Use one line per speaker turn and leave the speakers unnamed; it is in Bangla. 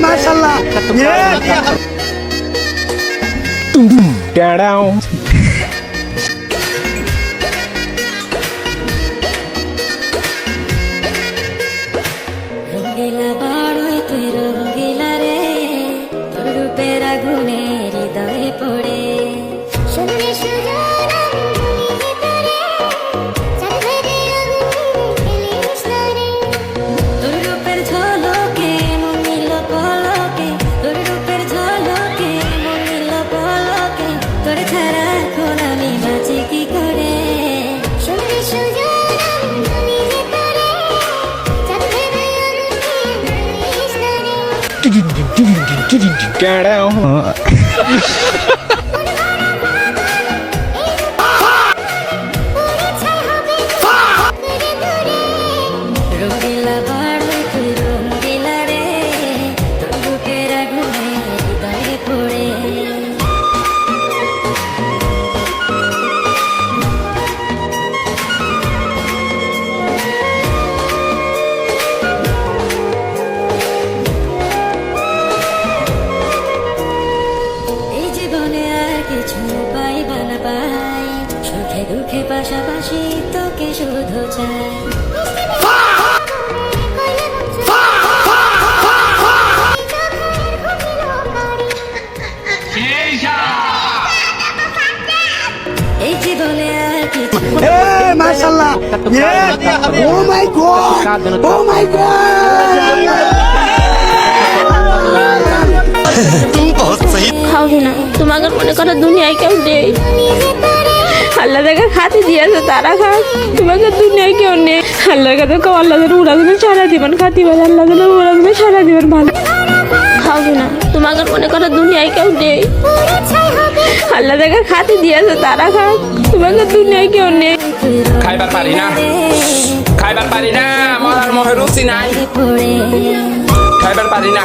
মাশাআল্লাহ
রঙ্গিলা বাড়ই তুই রঙ্গিলা রে, তোর রূপের আগুনে হৃদয়ে পড়ে শুনলে সুজন তোর রূপের ঝলকে মন নিল পলকে, তোর রূপের ঝলকে মন নিল পলকে, তোর ছাড়া এখন আমি বাঁচি কি করে শুনলে সুজন রঙ্গিলা বাড়ই তুই রঙ্গিলা রে, তোর বুকের আগুনে হৃদয়ে পড়ে এই জীবনে আর কিছু পাইবা না পাই, সুখে দুঃখে পাশাপাশি তোকে শুধু চাই এই জীবনে আর কিছু
মাশাআল্লাহ ও মাই গড ও মাই
খাওনি না তোমাকে মনে করো দুনিয়ায় কেউ নেই, আল্লাহ দেখা খাতে দিয়েছে তারা খাক, তোমাকে দুনিয়ায় কেউ নেই। আল্লাহ কাছে আল্লাহ যেন উড়া দেবে সারা জীবন খাতি বলে, আল্লাহ যেন উড়া দেবে সারা জীবন ভালো খাওনি না তোমাকে মনে করো দুনিয়ায় কেউ নেই, আল্লাহ দেখা খাতে দিয়েছে তারা খাক, তোমাকে দুনিয়ায় কেউ নেই।
খাইবার পারি না, খাইবার পারি না, মরার মোহে রুচি নাই, খাইবার পারি না।